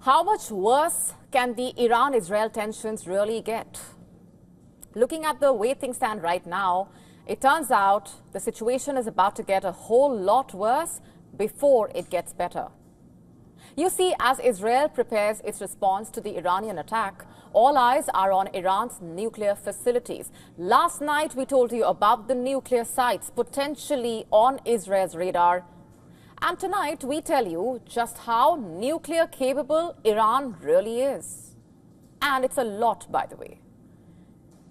How much worse can the Iran-Israel tensions really get? Looking at the way things stand right now, it turns out the situation is about to get a whole lot worse before it gets better. You see, as Israel prepares its response to the Iranian attack, all eyes are on Iran's nuclear facilities. Last night, we told you about the nuclear sites potentially on Israel's radar. And tonight, we tell you just how nuclear capable Iran really is. And it's a lot, by the way.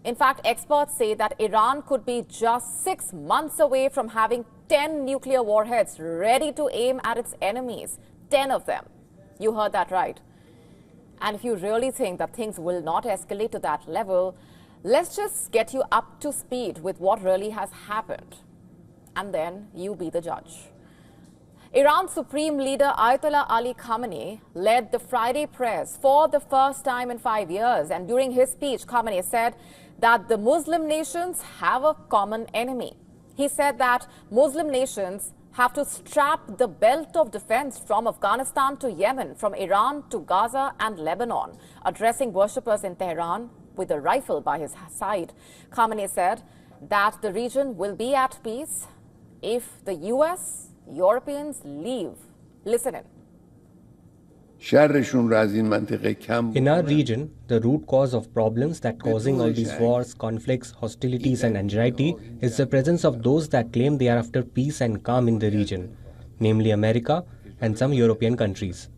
In fact, experts say that Iran could be just 6 months away from having 10 nuclear warheads ready to aim at its enemies. 10 of them. You heard that right. And if you really think that things will not escalate to that level, let's just get you up to speed with what really has happened. And then you be the judge. Iran's Supreme Leader Ayatollah Ali Khamenei led the Friday prayers for the first time in 5 years. And during his speech, Khamenei said that the Muslim nations have a common enemy. He said that Muslim nations have to strap the belt of defense from Afghanistan to Yemen, from Iran to Gaza and Lebanon. Addressing worshippers in Tehran with a rifle by his side, Khamenei said that the region will be at peace if the US, Europeans leave. Listen in. In our region, the root cause of problems that causing all these wars, conflicts, hostilities and anxiety is the presence of those that claim they are after peace and calm in the region, namely America and some European countries.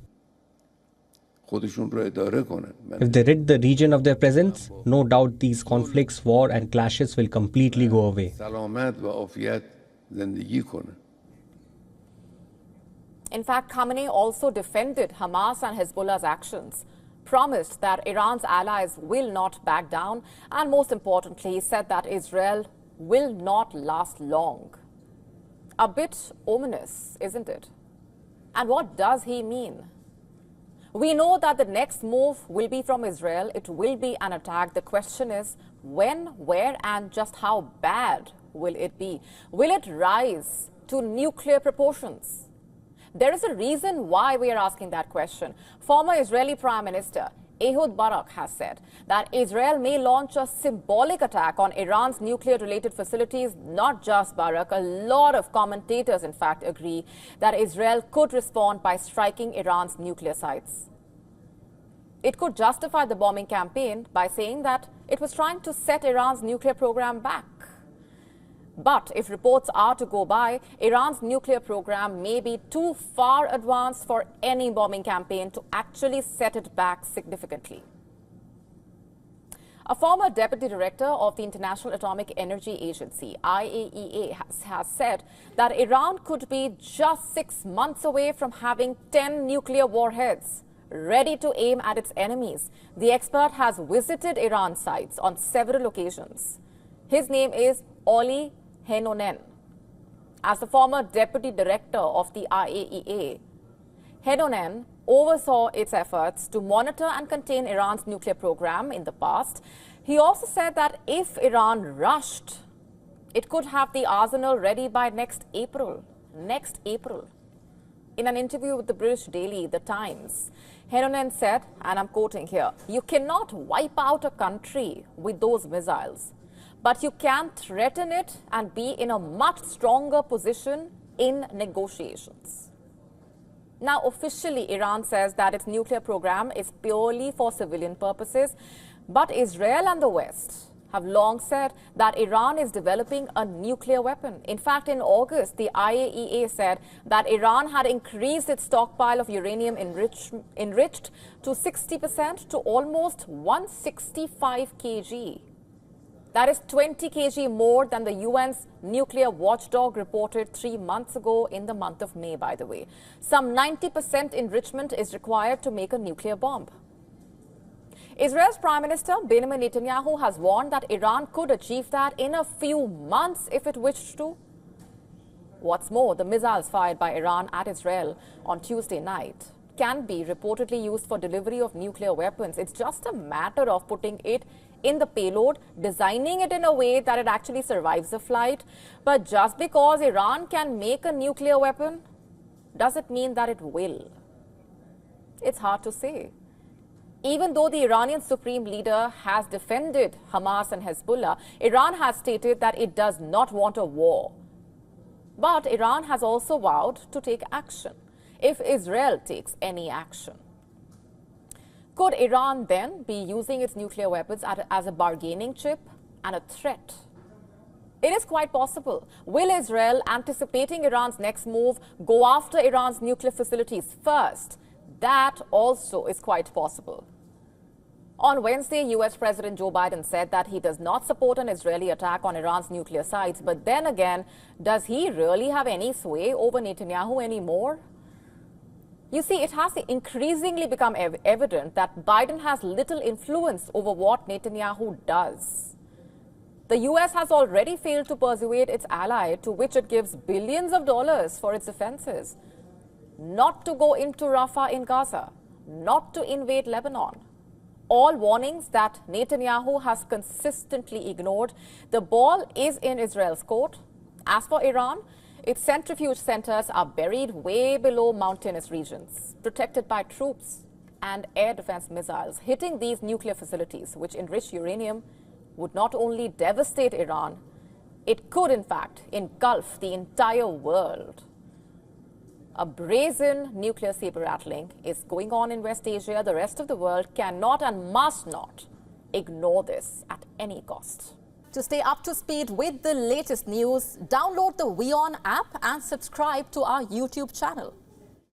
If they rid the region of their presence, no doubt these conflicts, war and clashes will completely go away. In fact, Khamenei also defended Hamas and Hezbollah's actions, promised that Iran's allies will not back down, and most importantly, said that Israel will not last long. A bit ominous, isn't it? And what does he mean? We know that the next move will be from Israel. It will be an attack. The question is when, where, and just how bad will it be? Will it rise to nuclear proportions? There is a reason why we are asking that question. Former Israeli Prime Minister Ehud Barak has said that Israel may launch a symbolic attack on Iran's nuclear-related facilities. Not just Barak, a lot of commentators, in fact, agree that Israel could respond by striking Iran's nuclear sites. It could justify the bombing campaign by saying that it was trying to set Iran's nuclear program back. But if reports are to go by, Iran's nuclear program may be too far advanced for any bombing campaign to actually set it back significantly. A former deputy director of the International Atomic Energy Agency, IAEA, has said that Iran could be just 6 months away from having 10 nuclear warheads ready to aim at its enemies. The expert has visited Iran sites on several occasions. His name is Oli Henonen. As the former deputy director of the IAEA, Henonen oversaw its efforts to monitor and contain Iran's nuclear program in the past. He also said that if Iran rushed, it could have the arsenal ready by next April. In an interview with the British daily The Times, Henonen said, and I'm quoting here, "You cannot wipe out a country with those missiles, but you can threaten it and be in a much stronger position in negotiations." Now, officially, Iran says that its nuclear program is purely for civilian purposes, but Israel and the West have long said that Iran is developing a nuclear weapon. In fact, in August, the IAEA said that Iran had increased its stockpile of uranium enriched to 60% to almost 165 kg. That is 20 kg more than the UN's nuclear watchdog reported 3 months ago in the month of May, by the way. Some 90% enrichment is required to make a nuclear bomb. Israel's Prime Minister Benjamin Netanyahu has warned that Iran could achieve that in a few months if it wished to. What's more, the missiles fired by Iran at Israel on Tuesday night can be reportedly used for delivery of nuclear weapons. It's just a matter of putting it in the payload, designing it in a way that it actually survives the flight. But just because Iran can make a nuclear weapon, does it mean that it will? It's hard to say. Even though the Iranian supreme leader has defended Hamas and Hezbollah, Iran has stated that it does not want a war. But Iran has also vowed to take action if Israel takes any action. Could Iran then be using its nuclear weapons as a bargaining chip and a threat? It is quite possible. Will Israel, anticipating Iran's next move, go after Iran's nuclear facilities first? That also is quite possible. On Wednesday, US President Joe Biden said that he does not support an Israeli attack on Iran's nuclear sites. But then again, does he really have any sway over Netanyahu anymore? You see, it has increasingly become evident that Biden has little influence over what Netanyahu does. The US has already failed to persuade its ally, to which it gives billions of dollars for its defenses, not to go into Rafah in Gaza, not to invade Lebanon. All warnings that Netanyahu has consistently ignored. The ball is in Israel's court. As for Iran, its centrifuge centers are buried way below mountainous regions, protected by troops and air defense missiles. Hitting these nuclear facilities, which enrich uranium, would not only devastate Iran, it could in fact engulf the entire world. A brazen nuclear saber-rattling is going on in West Asia. The rest of the world cannot and must not ignore this at any cost. To stay up to speed with the latest news, download the WION app and subscribe to our YouTube channel.